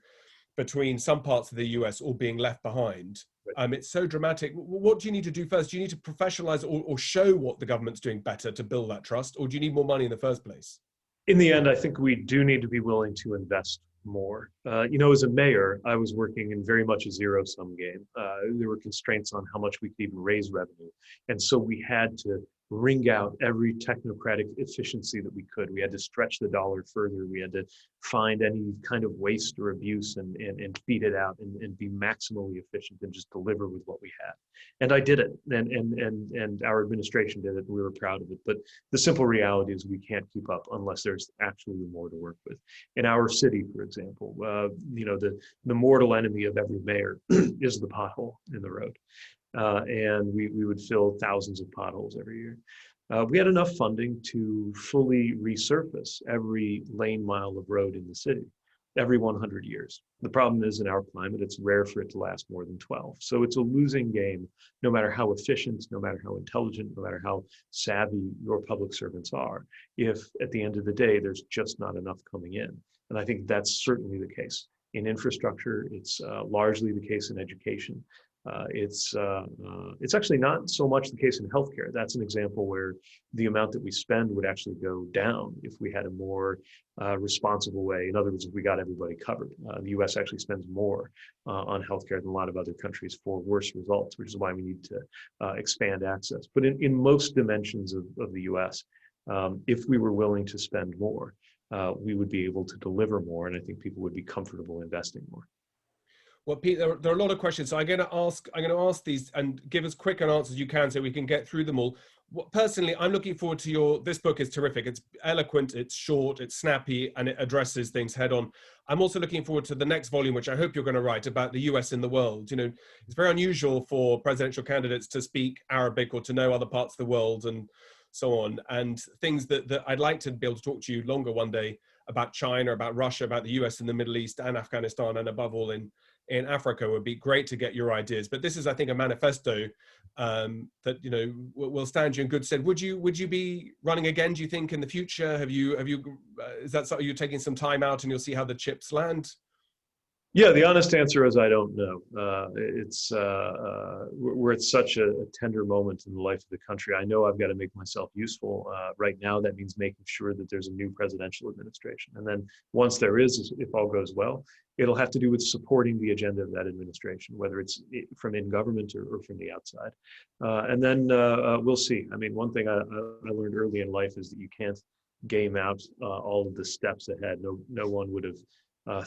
between some parts of the US all being left behind. It's so dramatic. What do you need to do first? Do you need to professionalize or show what the government's doing better to build that trust, or do you need more money in the first place?
In the end, I think we do need to be willing to invest more. As a mayor, I was working in very much a zero-sum game. There were constraints on how much we could even raise revenue. And so we had to wring out every technocratic efficiency that we could. We had to stretch the dollar further. We had to find any kind of waste or abuse and feed it out and be maximally efficient and just deliver with what we had. And I did it, and our administration did it, and we were proud of it. But the simple reality is we can't keep up unless there's actually more to work with. In our city, for example, the mortal enemy of every mayor is the pothole in the road. And we would fill thousands of potholes every year. We had enough funding to fully resurface every lane mile of road in the city every 100 years. The problem is, in our climate, it's rare for it to last more than 12. So it's a losing game, no matter how efficient, no matter how intelligent, no matter how savvy your public servants are, if at the end of the day, there's just not enough coming in. And I think that's certainly the case in infrastructure. It's largely the case in education. It's actually not so much the case in healthcare. That's an example where the amount that we spend would actually go down if we had a more responsible way. In other words, if we got everybody covered. The US actually spends more on healthcare than a lot of other countries for worse results, which is why we need to expand access. But in most dimensions of the US, if we were willing to spend more, we would be able to deliver more, and I think people would be comfortable investing more.
Well, Pete, there are a lot of questions, so I'm going to ask these and give as quick an answer as you can, so we can get through them all. Personally, I'm looking forward to this book is terrific. It's eloquent, it's short, it's snappy, and it addresses things head on. I'm also looking forward to the next volume, which I hope you're going to write, about the US in the world. It's very unusual for presidential candidates to speak Arabic or to know other parts of the world and so on, and things that I'd like to be able to talk to you longer one day about China, about Russia, about the US and the Middle East and Afghanistan, and above all in Africa. Would be great to get your ideas. But this is, I think, a manifesto that will stand you in good stead. Would you be running again, do you think, in the future? Is that something you're taking some time out and you'll see how the chips land?
Yeah, the honest answer is I don't know. We're at such a tender moment in the life of the country. I know I've got to make myself useful. Right now, that means making sure that there's a new presidential administration. And then once there is, if all goes well, it'll have to do with supporting the agenda of that administration, whether it's from in government or from the outside. And then we'll see. I mean, one thing I learned early in life is that you can't game out all of the steps ahead. No one would have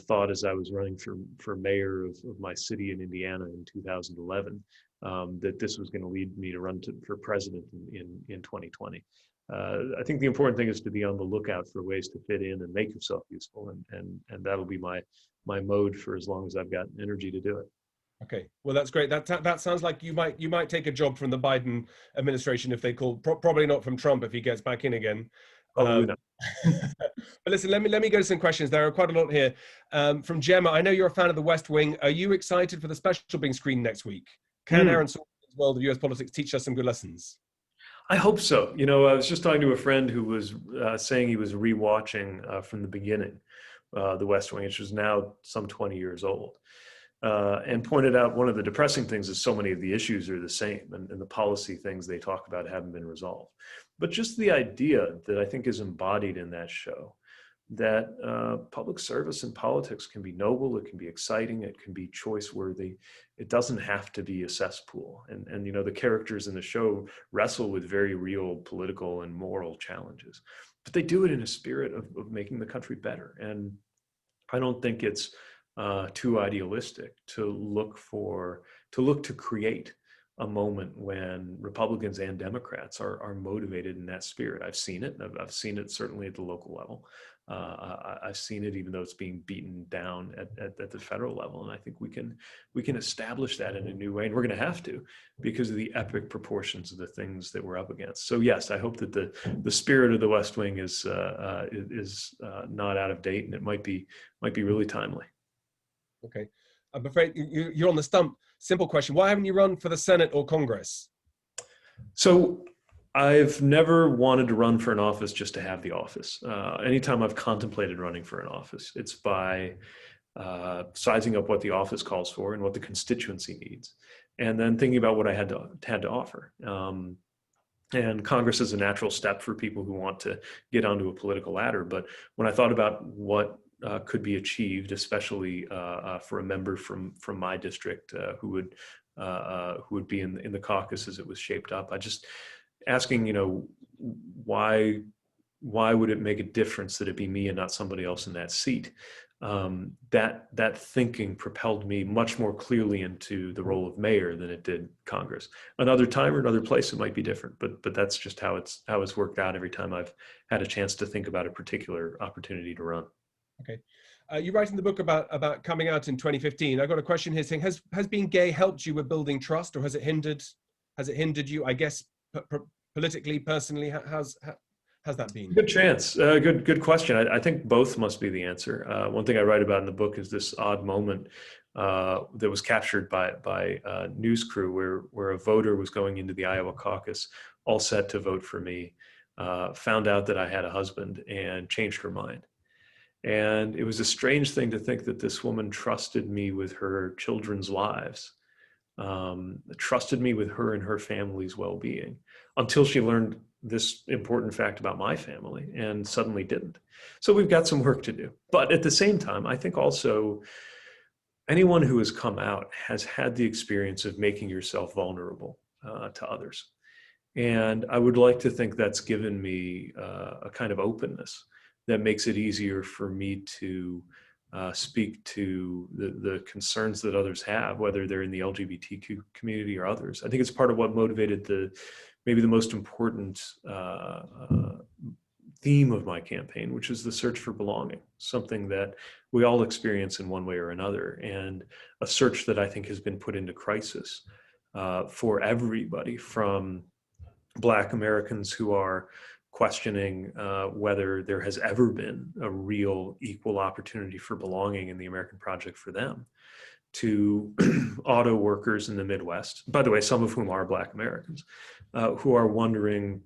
thought, as I was running for mayor of my city in Indiana in 2011, that this was going to lead me to run for president in 2020. I think the important thing is to be on the lookout for ways to fit in and make yourself useful, and that'll be my mode for as long as I've got energy to do it.
Okay, well, that's great. That sounds like you might take a job from the Biden administration if they call. Probably not from Trump if he gets back in again.
Oh, no.
But listen, let me go to some questions. There are quite a lot here. From Gemma, I know you're a fan of The West Wing. Are you excited for the special being screened next week? Can Aaron Sorkin's world of US politics teach us some good lessons?
I hope so. I was just talking to a friend who was saying he was rewatching from the beginning, The West Wing, which is now some 20 years old. And pointed out one of the depressing things is so many of the issues are the same, and the policy things they talk about haven't been resolved. But just the idea that I think is embodied in that show, that public service and politics can be noble, it can be exciting, it can be choice worthy. It doesn't have to be a cesspool. And the characters in the show wrestle with very real political and moral challenges, but they do it in a spirit of making the country better. And I don't think it's too idealistic to look to create a moment when Republicans and Democrats are motivated in that spirit. I've seen it. I've seen it certainly at the local level. I've seen it, even though it's being beaten down at the federal level. And I think we can establish that in a new way, and we're going to have to, because of the epic proportions of the things that we're up against. So yes, I hope that the spirit of the West Wing is not out of date, and it might be really timely.
Okay, I'm afraid you're on the stump. Simple question: why haven't you run for the Senate or Congress?
So I've never wanted to run for an office just to have the office. Anytime I've contemplated running for an office, it's by sizing up what the office calls for and what the constituency needs, and then thinking about what I had to offer. And Congress is a natural step for people who want to get onto a political ladder. But when I thought about what could be achieved, especially for a member from my district who would be in the caucus as it was shaped up, I just asking, why would it make a difference that it be me and not somebody else in that seat? That thinking propelled me much more clearly into the role of mayor than it did Congress. Another time or another place, it might be different, but that's just how it's worked out every time I've had a chance to think about a particular opportunity to run.
Okay. You write in the book about coming out in 2015. I got a question here saying, has being gay helped you with building trust, or has it hindered you? I guess politically, personally, how's that been?
Good chance. Good question. I think both must be the answer. One thing I write about in the book is this odd moment that was captured by a news crew where a voter was going into the Iowa Caucus, all set to vote for me, found out that I had a husband and changed her mind. And it was a strange thing to think that this woman trusted me with her children's lives, trusted me with her and her family's well-being, until she learned this important fact about my family and suddenly didn't. So we've got some work to do. But at the same time, I think also anyone who has come out has had the experience of making yourself vulnerable to others. And I would like to think that's given me a kind of openness that makes it easier for me to speak to the concerns that others have, whether they're in the LGBTQ community or others. I think it's part of what motivated maybe the most important theme of my campaign, which is the search for belonging, something that we all experience in one way or another, and a search that I think has been put into crisis for everybody, from Black Americans who are questioning whether there has ever been a real equal opportunity for belonging in the American project for them, to auto workers in the Midwest, by the way, some of whom are Black Americans, who are wondering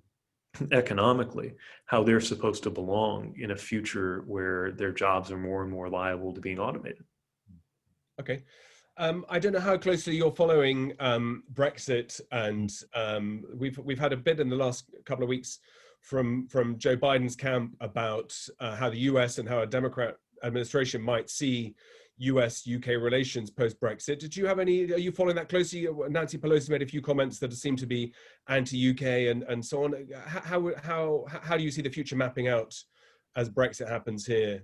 economically how they're supposed to belong in a future where their jobs are more and more liable to being automated.
Okay. I don't know how closely you're following Brexit, and we've had a bit in the last couple of weeks from Joe Biden's camp about how the US and how a Democrat administration might see US-UK relations post-Brexit. Are you following that closely? Nancy Pelosi made a few comments that seem to be anti-UK and so on. How do you see the future mapping out as Brexit happens here?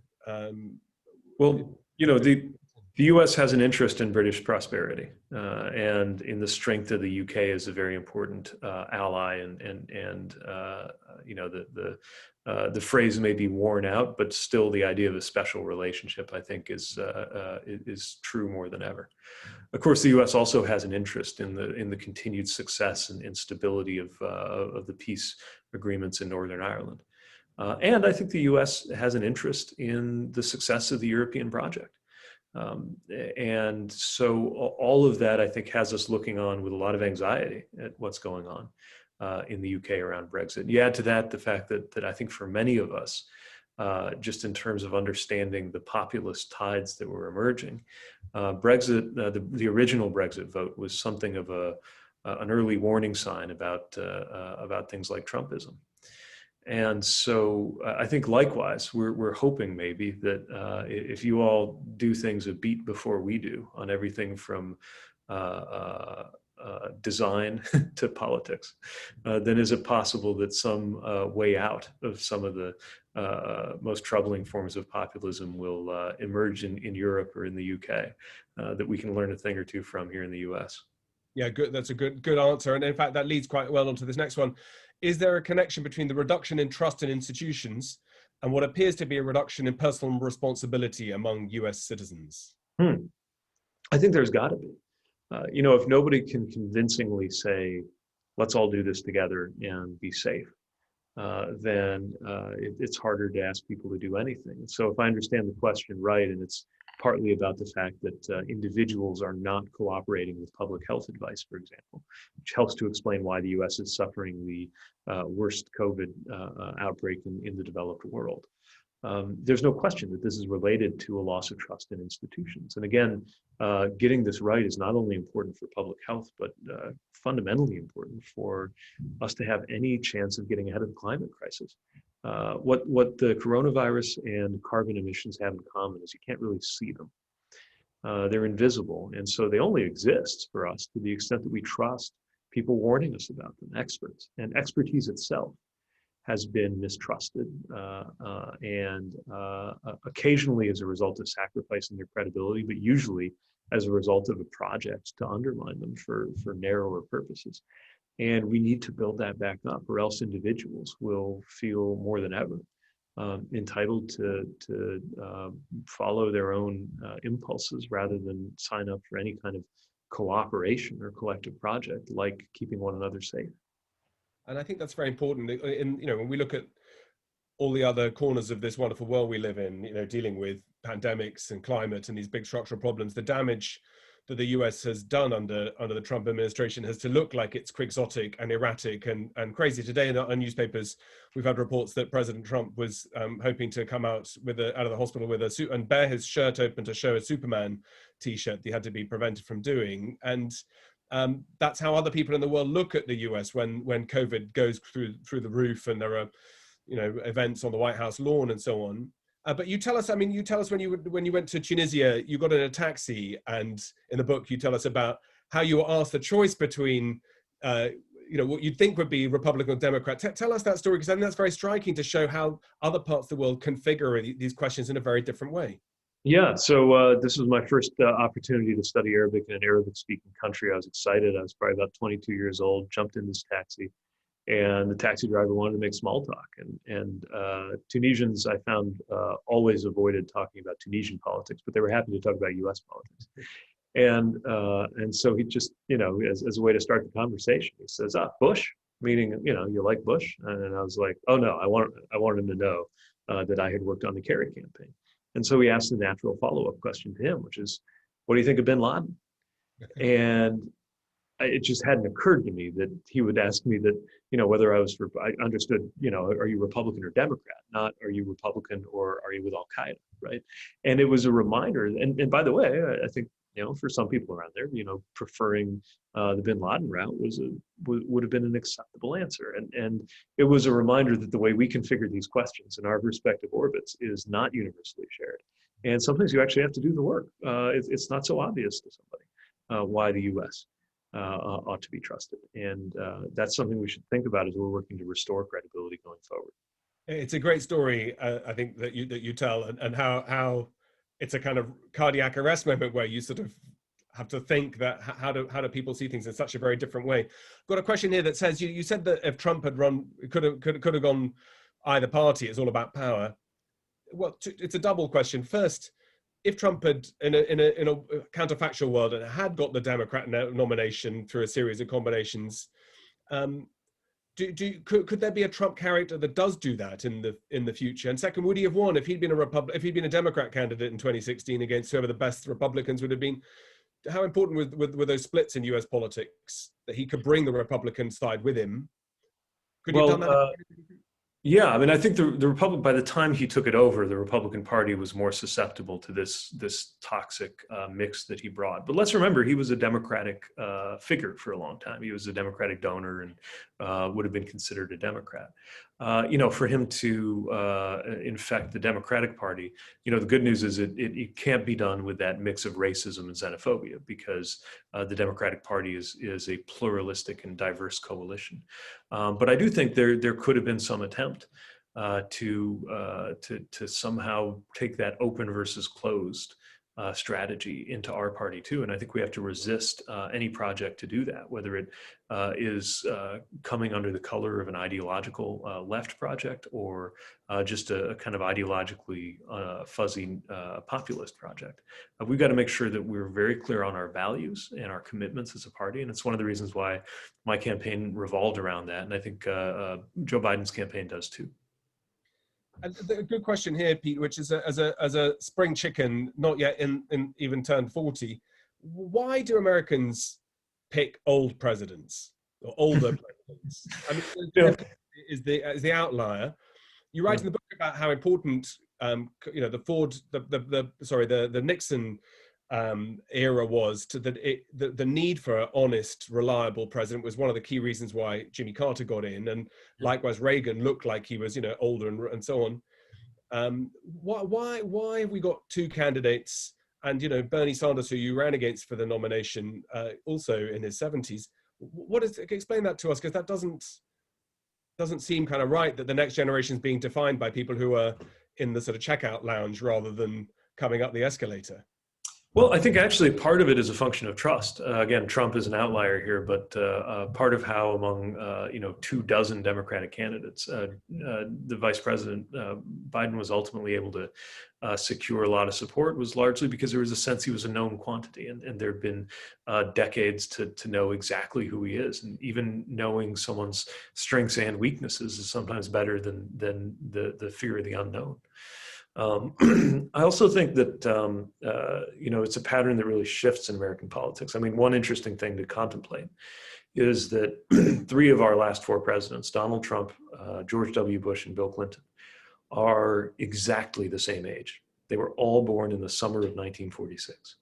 Well, the US has an interest in British prosperity and in the strength of the UK as a very important ally, and the phrase may be worn out, but still the idea of a special relationship, I think, is true more than ever. Of course, the U.S. also has an interest in the continued success and stability of the peace agreements in Northern Ireland, and I think the U.S. has an interest in the success of the European project. And so all of that, I think, has us looking on with a lot of anxiety at what's going on in the UK around Brexit. You add to that the fact that I think for many of us, just in terms of understanding the populist tides that were emerging, Brexit, the original Brexit vote was something of an early warning sign about things like Trumpism. And so I think likewise, we're hoping maybe that if you all do things a beat before we do on everything from design to politics, then is it possible that some way out of some of the most troubling forms of populism will emerge in Europe or in the UK that we can learn a thing or two from here in the US?
Yeah, good. That's a good answer. And in fact, that leads quite well onto this next one. Is there a connection between the reduction in trust in institutions and what appears to be a reduction in personal responsibility among US citizens?
I think there's got to be. If nobody can convincingly say, let's all do this together and be safe, then it's harder to ask people to do anything. So if I understand the question right, and it's partly about the fact that individuals are not cooperating with public health advice, for example, which helps to explain why the US is suffering the worst COVID outbreak in the developed world. There's no question that this is related to a loss of trust in institutions. And again, getting this right is not only important for public health, but fundamentally important for us to have any chance of getting ahead of the climate crisis. What the coronavirus and carbon emissions have in common is you can't really see them. They're invisible. And so they only exist for us to the extent that we trust people warning us about them, experts. And expertise itself has been mistrusted and occasionally as a result of sacrificing their credibility, but usually as a result of a project to undermine them for narrower purposes. And we need to build that back up, or else individuals will feel more than ever entitled to follow their own impulses rather than sign up for any kind of cooperation or collective project like keeping one another safe.
And I think that's very important. When we look at all the other corners of this wonderful world we live in, dealing with pandemics and climate and these big structural problems, the damage that the US has done under the Trump administration has to look like it's quixotic and erratic and crazy. Today in our newspapers, we've had reports that President Trump was hoping to come out out of the hospital with a suit and bear his shirt open to show a Superman t-shirt that he had to be prevented from doing. And that's how other people in the world look at the US when COVID goes through the roof and there are, events on the White House lawn and so on. But you tell us when you went to Tunisia, you got in a taxi, and in the book you tell us about how you were asked the choice between, what you'd think would be Republican or Democrat. Tell us that story, because I think that's very striking to show how other parts of the world configure these questions in a very different way.
Yeah, so this was my first opportunity to study Arabic in an Arabic-speaking country. I was excited. I was probably about 22 years old, jumped in this taxi, and the taxi driver wanted to make small talk. And Tunisians, I found, always avoided talking about Tunisian politics, but they were happy to talk about U.S. politics. And so he just, as a way to start the conversation, he says, Bush, meaning, you like Bush? And I was like, oh no, I wanted him to know that I had worked on the Kerry campaign. And so we asked the natural follow-up question to him, which is, what do you think of bin Laden? And it just hadn't occurred to me that he would ask me that, whether I understood, are you Republican or Democrat? Not, are you Republican or are you with Al Qaeda, right? And it was a reminder. And by the way, I think, for some people around there, preferring the bin Laden route would have been an acceptable answer. And it was a reminder that the way we configure these questions in our respective orbits is not universally shared. And sometimes you actually have to do the work. It's not so obvious to somebody why the U.S. Ought to be trusted. And that's something we should think about as we're working to restore credibility going forward.
It's a great story, I think, that you tell, and how it's a kind of cardiac arrest moment where you sort of have to think that how do people see things in such a very different way. Got a question here that says you said that if Trump had run, could have gone either party, it's all about power. Well, it's a double question. First, if Trump had, in a counterfactual world, and had got the Democrat nomination through a series of combinations, could there be a Trump character that does do that in the future? And second, would he have won if he'd been a Democrat candidate in 2016 against whoever the best Republicans would have been? How important were those splits in U.S. politics that he could bring the Republican side with him? Could he have done that?
Yeah, I mean, I think the Republican, by the time he took it over, the Republican Party was more susceptible to this toxic mix that he brought. But let's remember, he was a Democratic figure for a long time. He was a Democratic donor and would have been considered a Democrat. For him to infect the Democratic Party, the good news is it can't be done with that mix of racism and xenophobia, because the Democratic Party is a pluralistic and diverse coalition. But I do think there could have been some attempt to somehow take that open versus closed strategy into our party too. And I think we have to resist any project to do that, whether it is coming under the color of an ideological left project or just a kind of ideologically fuzzy populist project. We've got to make sure that we're very clear on our values and our commitments as a party. And it's one of the reasons why my campaign revolved around that. And I think Joe Biden's campaign does too.
A good question here, Pete, which is as a spring chicken, not yet in even turned 40, why do Americans pick old presidents or older presidents? I mean, is the outlier. You write in the book about how important the Nixon era was to the need for an honest, reliable president was one of the key reasons why Jimmy Carter got in, and likewise Reagan looked like he was older and so on. Why have we got two candidates, and Bernie Sanders, who you ran against for the nomination, also in his 70s? Explain that to us, because that doesn't seem kind of right, that the next generation is being defined by people who are in the sort of checkout lounge rather than coming up the escalator.
Well, I think actually part of it is a function of trust. Again, Trump is an outlier here, but part of how among 24 Democratic candidates, the Vice President Biden was ultimately able to secure a lot of support was largely because there was a sense he was a known quantity, and there have been decades to know exactly who he is, and even knowing someone's strengths and weaknesses is sometimes better than the fear of the unknown. I also think that, it's a pattern that really shifts in American politics. I mean, one interesting thing to contemplate is that 3 of our last 4 presidents, Donald Trump, George W. Bush, and Bill Clinton, are exactly the same age. They were all born in the summer of 1946.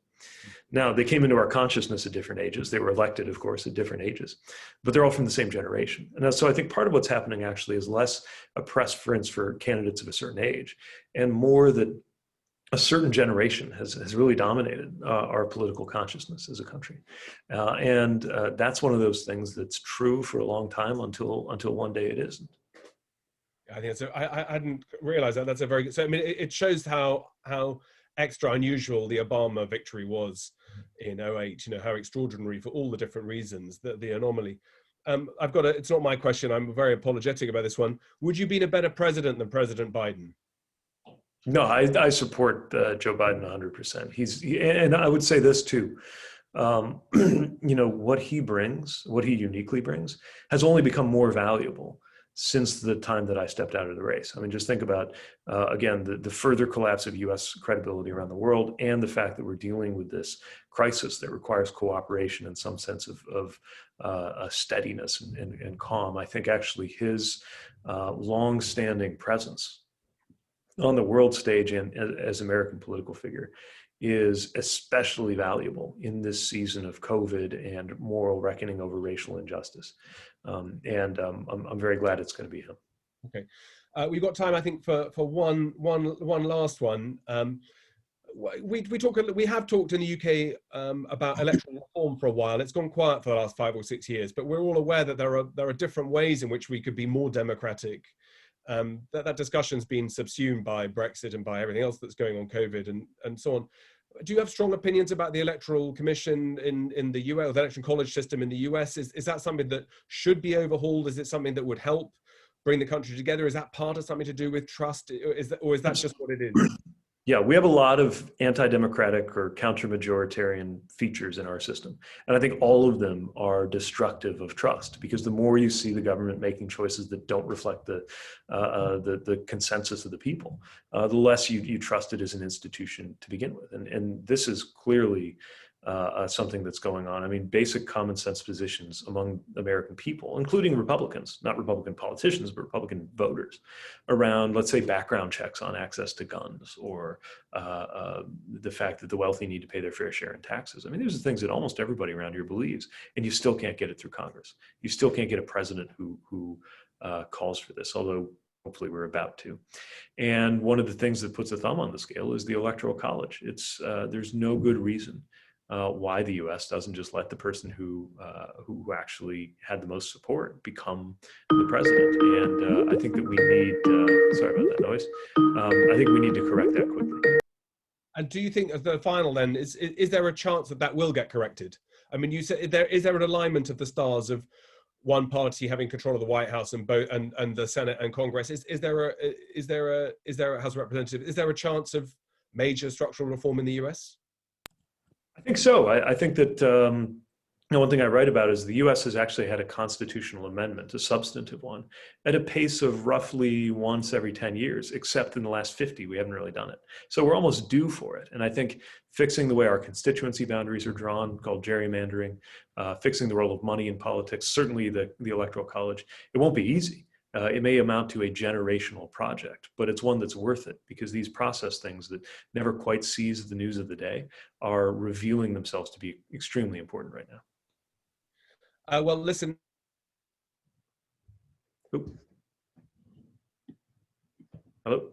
Now, they came into our consciousness at different ages. They were elected, of course, at different ages, but they're all from the same generation. And so I think part of what's happening actually is less a preference for candidates of a certain age, and more that a certain generation has really dominated our political consciousness as a country. And that's one of those things that's true for a long time until one day it isn't.
I think so. I hadn't realized that. That's a very good. So I mean, it shows how extra unusual the Obama victory was in 2008. How extraordinary for all the different reasons, the anomaly. It's not my question. I'm very apologetic about this one. Would you be a better president than President Biden?
No, I support Joe Biden 100%. And I would say this too. What he brings, what he uniquely brings, has only become more valuable since the time that I stepped out of the race. I mean, just think about, again, the further collapse of US credibility around the world, and the fact that we're dealing with this crisis that requires cooperation and some sense of steadiness and calm. I think actually his long-standing presence on the world stage and as American political figure is especially valuable in this season of COVID and moral reckoning over racial injustice. I'm very glad it's going to be him.
Okay, we've got time, I think, for one last one. We have talked in the UK about electoral reform for a while. It's gone quiet for the last 5 or 6 years, but we're all aware that there are different ways in which we could be more democratic. That discussion's been subsumed by Brexit and by everything else that's going on, COVID and so on. Do you have strong opinions about the Electoral Commission in the US, or the Electoral College system in the US? Is that something that should be overhauled? Is it something that would help bring the country together? Is that part of something to do with trust? Or is that just what it is?
Yeah, we have a lot of anti-democratic or counter-majoritarian features in our system. And I think all of them are destructive of trust, because the more you see the government making choices that don't reflect the consensus of the people, the less you trust it as an institution to begin with. And this is clearly something that's going on. I mean, basic common sense positions among American people, including Republicans, not Republican politicians, but Republican voters, around, let's say, background checks on access to guns, or the fact that the wealthy need to pay their fair share in taxes. I mean, these are things that almost everybody around here believes, and you still can't get it through Congress. You still can't get a president who calls for this, although hopefully we're about to. And one of the things that puts a thumb on the scale is the Electoral College. There's no good reason why the U.S. doesn't just let the person who actually had the most support become the president. And I think that we need, sorry about that noise, I think we need to correct that quickly.
And do you think, as the final then, is there a chance that that will get corrected? I mean, you said, is there an alignment of the stars of one party having control of the White House and both and the Senate and Congress? Is there a House of Representatives? Is there a chance of major structural reform in the US?
I think so. I think that one thing I write about is the US has actually had a constitutional amendment, a substantive one, at a pace of roughly once every 10 years, except in the last 50, we haven't really done it. So we're almost due for it. And I think fixing the way our constituency boundaries are drawn, called gerrymandering, fixing the role of money in politics, certainly the Electoral College, it won't be easy. It may amount to a generational project, but it's one that's worth it because these process things that never quite seize the news of the day are revealing themselves to be extremely important right now.
Well, listen.
Oop. Hello?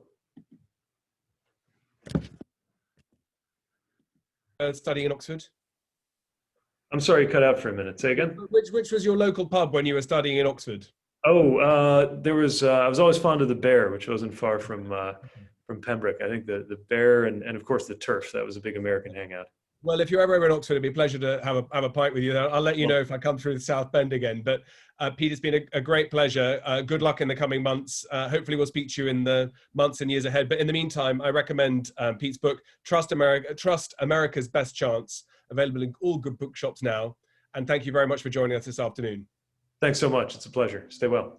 Studying in Oxford?
I'm sorry, you cut out for a minute. Say again?
Which was your local pub when you were studying in Oxford?
Oh, there was, I was always fond of the Bear, which wasn't far from Pembroke. I think the Bear and of course the Turf, that was a big American hangout.
Well, if you're ever in Oxford, it'd be a pleasure to have a pint with you. I'll let you know if I come through the South Bend again. But Pete, it's been a great pleasure. Good luck in the coming months. Hopefully we'll speak to you in the months and years ahead. But in the meantime, I recommend Pete's book, Trust America's Best Chance, available in all good bookshops now. And thank you very much for joining us this afternoon.
Thanks so much. It's a pleasure. Stay well.